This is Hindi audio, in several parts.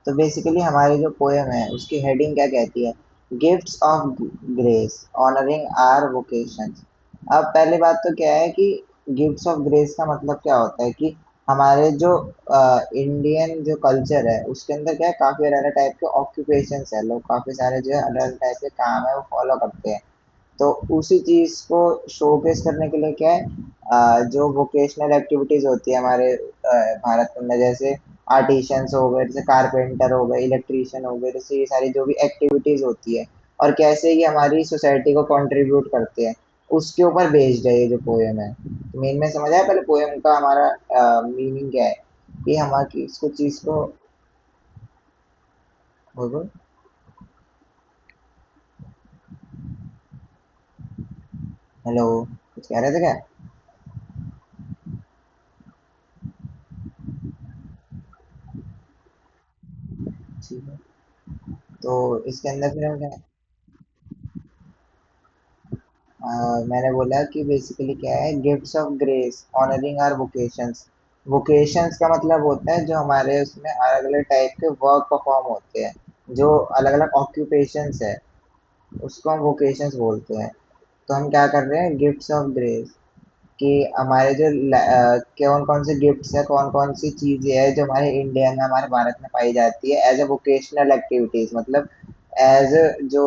तो बेसिकली हमारी जो पोएम है उसकी हेडिंग क्या कहती है? Gifts of grace honouring our vocations. अब पहली बात तो क्या है कि गिफ्ट्स ऑफ ग्रेस का मतलब क्या होता है कि हमारे जो इंडियन जो कल्चर है उसके अंदर क्या है, काफी अलग अलग टाइप के ऑक्यूपेशंस है, लोग काफी सारे जो है अलग अलग टाइप के काम है वो फॉलो करते हैं। तो उसी चीज को शोकेस करने के लिए क्या है, जो वोकेशनल एक्टिविटीज होती है हमारे भारत में, जैसे आर्टिशियंस हो गए, जैसे कारपेंटर हो गए, इलेक्ट्रिशियन हो गए, जैसे ये सारी जो भी एक्टिविटीज होती है और कैसे ये हमारी सोसाइटी को कंट्रीब्यूट करते हैं, उसके ऊपर बेस्ड है ये जो पोएम है। तो मेन में समझ आया पहले पोएम का हमारा मीनिंग क्या है कि हमारी इसको चीज को बोलो। हेलो, कुछ कह रहे थे क्या? ठीक है। तो इसके अंदर फिर हम क्या, मैंने बोला कि बेसिकली क्या है, gifts of grace honouring our vocations. Vocations का मतलब होता है जो हमारे उसमें अलग अलग टाइप के वर्क परफॉर्म होते हैं, जो अलग अलग ऑक्यूपेशंस है उसको हम वोकेशंस बोलते हैं। तो हम क्या कर रहे हैं, गिफ्ट्स ऑफ ग्रेस, कि हमारे जो कौन कौन से गिफ्ट्स है, कौन कौन सी चीजें है जो हमारे इंडिया में, हमारे भारत में पाई जाती है एज ए वोकेशनल एक्टिविटीज, मतलब एज जो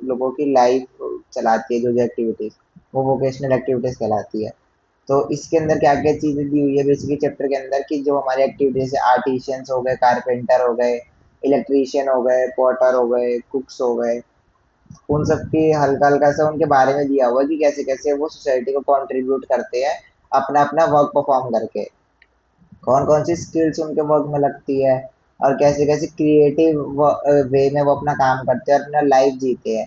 लोगों की लाइफ चलाती है, जो जो एक्टिविटीज वो वोकेशनल एक्टिविटीज कहलाती है। तो इसके अंदर क्या क्या चीजें दी हुई है बेसिकली चैप्टर के अंदर, कि जो हमारे एक्टिविटीज है, आर्टिशियंस हो गए, कारपेंटर हो गए, इलेक्ट्रीशियन हो गए, पॉटर हो गए, कुक्स हो गए, उन सब की हल्का हल्का सा उनके बारे में दिया हुआ है कि कैसे कैसे वो सोसाइटी को कंट्रीब्यूट करते हैं अपना अपना वर्क परफॉर्म करके, कौन कौन सी स्किल्स उनके वर्क में लगती है, और कैसे कैसे क्रिएटिव वे में वो अपना काम करते हैं और अपना लाइफ जीते हैं।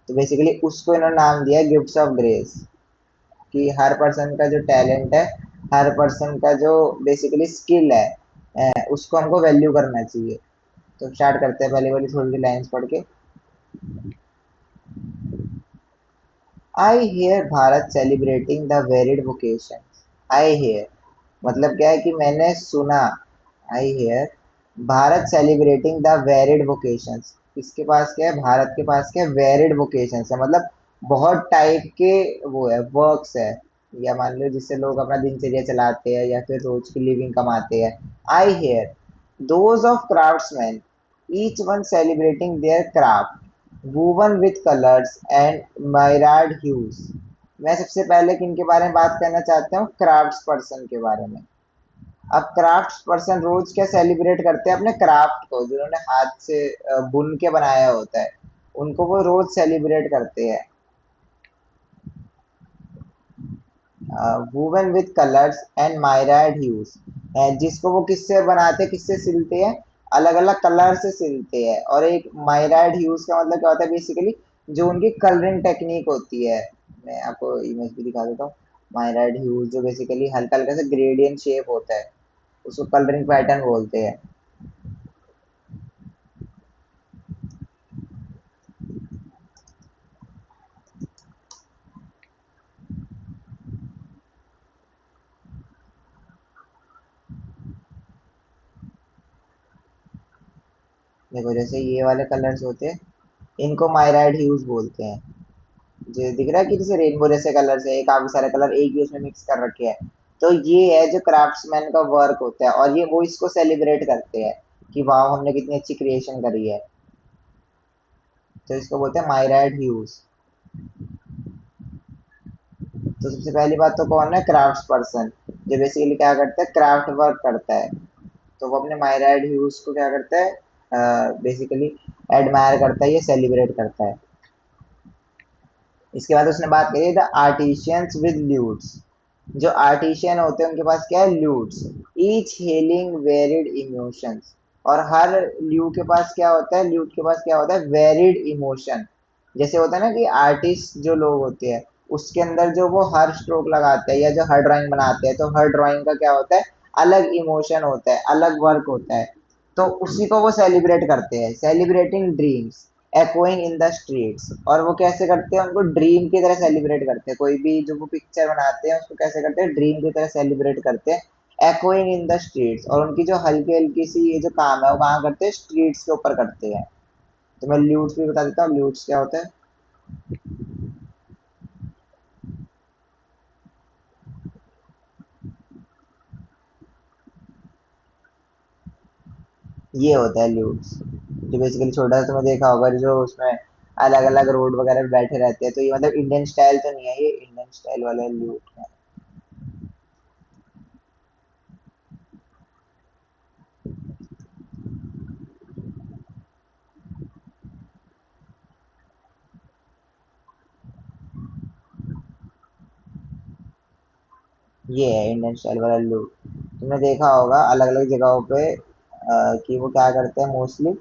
तो बेसिकली उसको इन्होंने नाम दिया है गिफ्ट्स ऑफ ग्रेस, कि हर पर्सन का जो टैलेंट है, हर पर्सन का जो बेसिकली स्किल है, उसको हमको वैल्यू करना चाहिए। तो स्टार्ट करते हैं पहले वाली थोड़ी लाइंस पढ़ के। I hear Bharat celebrating the varied vocation. I hear मतलब क्या है कि मैंने सुना। I hear Bharat celebrating the varied vocations. इसके पास क्या है, भारत के पास क्या है, वेरिड वोकेशंस है, मतलब बहुत टाइप के वो है, वर्क्स है, या मान लो जिससे लोग अपना दिनचर्या चलाते हैं या फिर रोज की लिविंग कमाते हैं। I hear those of craftsman, each one celebrating their craft, woven with colors and myriad hues। मैं सबसे पहले किन के बारे में बात करना चाहता हूँ, क्राफ्ट्स पर्सन के बारे में। अब क्राफ्ट्स पर्सन रोज क्या सेलिब्रेट करते हैं, अपने क्राफ्ट को, जिन्होंने हाथ से बुन के बनाया होता है, उनको वो रोज सेलिब्रेट करते हैं। Woven with colours and myriad hues, जिसको वो किससे बनाते हैं, किससे सिलते हैं, अलग अलग कलर से सिलते हैं। और एक मायराड ह्यूज का मतलब क्या होता है, बेसिकली जो उनकी कलरिंग टेक्निक होती है। मैं आपको इमेज भी दिखा देता हूँ। मायराड ह्यूज जो बेसिकली हल्का हल्का सा ग्रेडियंट शेप होता है, उसको कलरिंग पैटर्न बोलते हैं। देखो जैसे ये वाले कलर्स होते हैं, इनको मायराड ह्यूज बोलते हैं। जो दिख रहा है कि जैसे रेनबो जैसे कलर्स है, काफी सारे कलर एक ही उसमें मिक्स कर रखे हैं। तो ये है जो क्राफ्ट्समैन का वर्क होता है, और ये वो इसको सेलिब्रेट करते हैं कि वाह हमने कितनी अच्छी क्रिएशन करी है। तो इसको बोलते हैं मायराड ह्यूज। तो सबसे पहली बात तो कौन है, क्राफ्ट्स पर्सन, जो बेसिकली क्या करता है, क्राफ्ट वर्क करता है। तो वो अपने मायराड ह्यूज को क्या करता है, बेसिकली एडमायर करता है, ये सेलिब्रेट करता है। इसके बाद उसने बात करी द आर्टिशियंस विद ल्यूट्स। जो आर्टिशियन होते हैं उनके पास क्या है, ल्यूट्स, ईच हेलिंग वेरिड इमोशंस। और हर ल्यू के पास क्या होता है, ल्यूट के पास क्या होता है, वेरिड इमोशन। जैसे होता है ना कि आर्टिस्ट जो लोग होते हैं उसके अंदर जो वो हर स्ट्रोक लगाते हैं या जो हर ड्राइंग बनाते हैं, तो हर ड्राइंग का क्या होता है, अलग इमोशन होता है, अलग वर्क होता है। तो उसी को वो सेलिब्रेट करते हैं, celebrating dreams echoing in the streets. और वो कैसे करते हैं, उनको ड्रीम की तरह सेलिब्रेट करते हैं, कोई भी जो वो पिक्चर बनाते हैं उसको कैसे करते हैं, ड्रीम की तरह सेलिब्रेट करते हैं, echoing इन द स्ट्रीट्स, और उनकी जो हल्की हल्की सी ये जो काम है वो कहाँ करते हैं, स्ट्रीट्स के ऊपर करते हैं। तो मैं ल्यूट्स भी बता देता हूँ, ल्यूट्स क्या होता है। ये होता है ल्यूट्स, जो बेसिकली छोटा सा तुमने देखा होगा, जो उसमें अलग अलग रोड वगैरह पे बैठे रहते हैं। तो ये मतलब इंडियन स्टाइल तो नहीं है, ये इंडियन स्टाइल वाला ल्यूट है। ये है इंडियन स्टाइल वाला लूट। तुमने देखा होगा अलग अलग जगहों पे कि वो क्या करते हैं मोस्टली,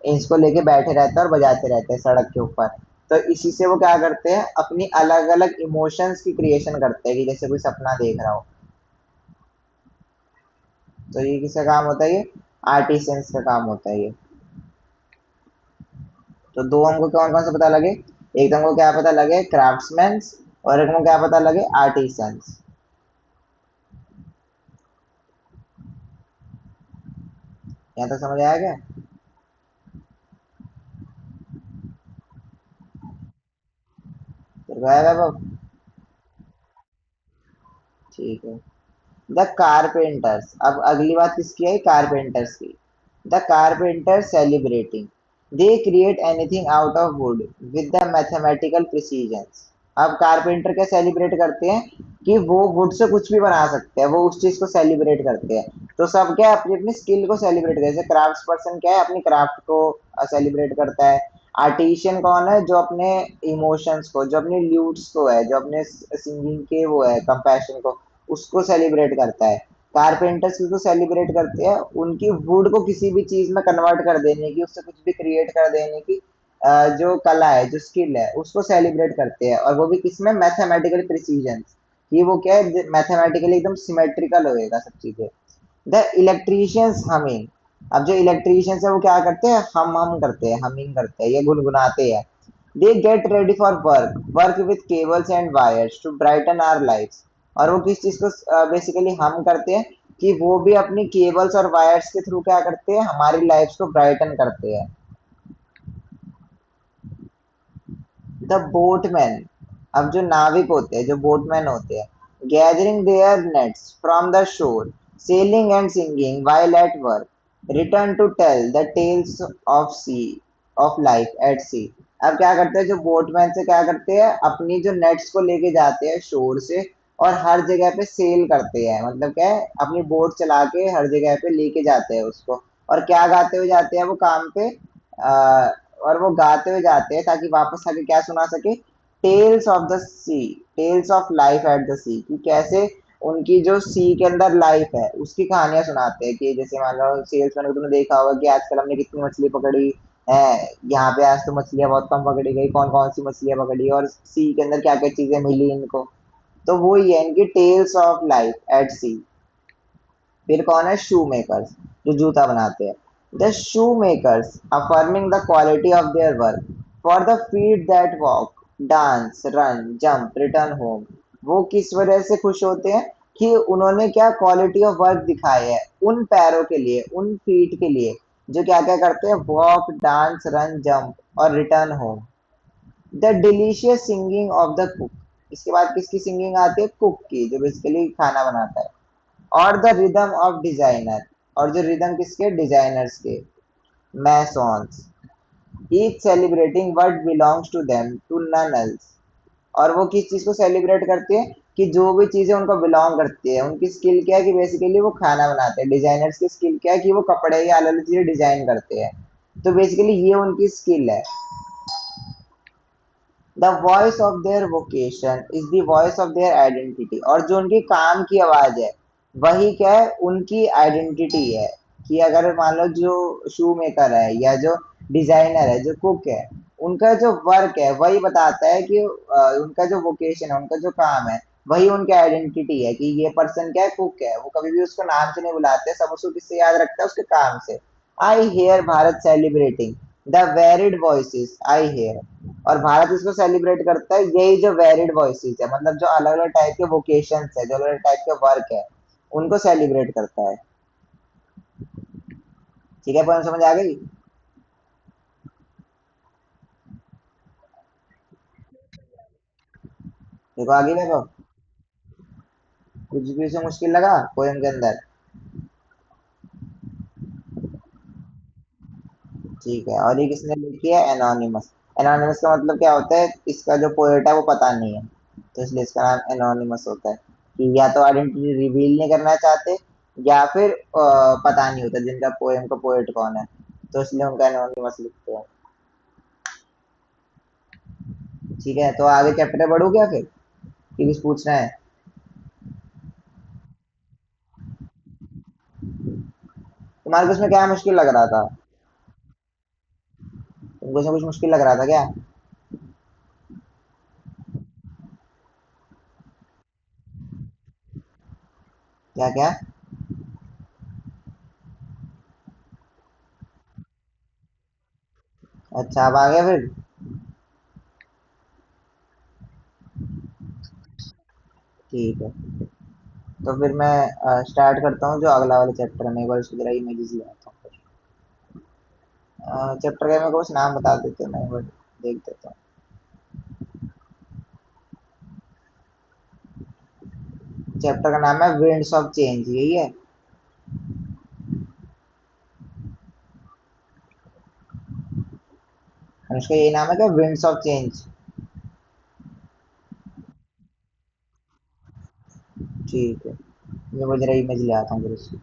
इसको लेके बैठे रहते हैं और बजाते रहते हैं सड़क के ऊपर। तो इसी से वो क्या करते हैं, अपनी अलग अलग इमोशंस की क्रिएशन करते हैं, कि जैसे कोई सपना देख रहा हो। तो ये किसका काम होता है, ये आर्टिसंस का काम होता है ये। तो दो हमको कौन कौन से पता लगे, एक तो हमको क्या पता लगे, क्राफ्ट्समैन, और एक हमको क्या पता लगे, आर्टिसंस। यहाँ तक समझ आया क्या? फिर गया बाबा। ठीक है। द कारपेंटर्स, अब अगली बात किसकी आई, कारपेंटर्स की। The carpenter celebrating, they create anything out of would with the mathematical precision. अब कारपेंटर क्या सेलिब्रेट करते हैं, कि वो वुड से कुछ भी बना सकते हैं, वो उस चीज को सेलिब्रेट करते हैं। तो सब क्या अपनी अपनी स्किल को सेलिब्रेट करते हैं, जैसे क्राफ्ट पर्सन क्या है, अपनी क्राफ्ट को सेलिब्रेट करता है। आर्टिशियन कौन है, जो अपने इमोशंस को, जो अपनी ल्यूट्स को है, जो अपने सिंगिंग के वो है कंपैशन को, उसको सेलिब्रेट करता है। कारपेंटर्स किसको सेलिब्रेट करते हैं, उनकी वुड को किसी भी चीज में कन्वर्ट कर देने की, उससे कुछ भी क्रिएट कर देने की जो कला है, जो स्किल है, उसको सेलिब्रेट करते हैं। और वो भी किसमें, मैथमेटिकल प्रिसीजन, कि वो क्या है, मैथमेटिकली एकदम सिमेट्रिकल होएगा सब चीजें। द इलेक्ट्रीशियंस हमिंग, अब जो इलेक्ट्रीशियंस है वो क्या करते हैं, हम करते हैं, हमिंग करते हैं, ये गुनगुनाते हैं। They get ready for work, work with cables and wires to brighten our lifes. और वो किस चीज को बेसिकली हम करते हैं, कि वो भी अपनी केबल्स और वायर्स के थ्रू क्या करते हैं, हमारी लाइफ्स को ब्राइटन करते हैं। द बोटमैन, अब जो नाविक होते हैं, जो बोटमैन होते हैं, gathering their nets from the shore, sailing and singing while at work, return to tell the tales of sea, of life at sea. अब क्या करते हैं, जो बोटमैन से क्या करते हैं, अपनी जो नेट्स को लेके जाते हैं शोर से, और हर जगह पे सेल करते हैं, मतलब क्या है, अपनी बोट चला के हर जगह पे लेके जाते हैं उसको। और क्या गाते हुए जाते हैं वो काम पे, आ, और वो गाते हुए जाते हैं ताकि वापस आके क्या सुना सके, tales of the sea, tales of life at the sea, कि कैसे उनकी जो सी के अंदर लाइफ है उसकी कहानियां सुनाते हैं। कि जैसे मान लो सेल्समैन को तुमने देखा होगा कि आजकल हमने कितनी मछली पकड़ी है, यहाँ पे आज तो मछलियां बहुत कम पकड़ी गई, कौन कौन सी मछलियां पकड़ी, और सी के अंदर क्या क्या चीजें मिली इनको। तो वो ही है इनकी टेल्स ऑफ लाइफ एट सी। फिर कौन है, शू मेकर्स, जो जूता बनाते हैं। The shoe makers affirming the quality of their work, for the feet that walk, dance, run, jump, return home. वो किस वजह से खुश होते हैं, कि उन्होंने क्या क्वालिटी ऑफ वर्क दिखाई है, उन पैरों के लिए, उन फीट के लिए, जो क्या क्या करते हैं, वॉक, डांस, रन, जंप और return home. The delicious singing of the cook, इसके बाद किसकी सिंगिंग आती है, कुक की, जो बेसिकली खाना बनाता है। और द रिदम ऑफ डिजाइनर, और जो रिदम किसके, डिजाइनर्स के, masons, each celebrating what belongs to them to none else. और वो किस चीज को सेलिब्रेट करते हैं, कि जो भी चीजें उनको बिलोंग करती है, उनकी स्किल क्या है, कि बेसिकली वो खाना बनाते हैं। डिजाइनर्स की स्किल क्या है, कि वो कपड़े या अलग अलग चीजें डिजाइन करते हैं। तो बेसिकली ये उनकी स्किल है। The voice of their vocation is the voice of their identity, और जो उनकी काम की आवाज है वही क्या है, उनकी आइडेंटिटी है। कि अगर मान लो जो शू मेकर है, या जो डिजाइनर है, जो कुक है, उनका जो वर्क है वही बताता है कि उनका जो वोकेशन है, उनका जो काम है, वही उनकी आइडेंटिटी है। कि ये पर्सन क्या है, कुक है, वो कभी भी उसको नाम से नहीं बुलाते, सब उसको किससे याद रखता है, उसके काम से। I hear Bharat celebrating the varied voices I hear, और भारत इसको सेलिब्रेट करता है, यही जो वेरिड वॉइसेस है, मतलब जो अलग अलग टाइप के वोकेशंस है, जो अलग अलग टाइप के वर्क है, उनको सेलिब्रेट करता है। ठीक है, पॉइंट समझ आ गई? देखो आगे देखो, कुछ भी उसे मुश्किल लगा पोएम के अंदर। ठीक है, और ये किसने लिखी है? एनोनिमस। एनोनिमस का मतलब क्या होता है? इसका जो पोएट है वो पता नहीं है, तो इसलिए इसका नाम एनोनिमस होता है। कि या तो आइडेंटिटी रिवील नहीं करना चाहते, या फिर पता नहीं होता जिनका पोएम का पोएट कौन है, तो इसलिए उनका एनोनिमस लिखते हैं। ठीक है, तो आगे चैप्टर बढ़ू क्या फिर, कि कुछ पूछना है? तुम्हारे को इसमें क्या मुश्किल लग रहा था? तुमको इसमें कुछ मुश्किल लग रहा था क्या? क्या क्या? अच्छा, अब आ गया फिर। ठीक है, तो फिर मैं स्टार्ट करता हूँ जो अगला वाला चैप्टर है। मैं एक बार उसकी जरा इमेजेस ले आता हूँ। चैप्टर का मेरे को बस नाम बता देते हैं, मैं एक बार देख देता हूँ। चैप्टर का नाम है विंड्स ऑफ चेंज, यही है। उसका यही नाम है क्या, विंड्स ऑफ चेंज? ठीक है, मैं वो जरा इमेज ले आता हूँ फिर उसकी।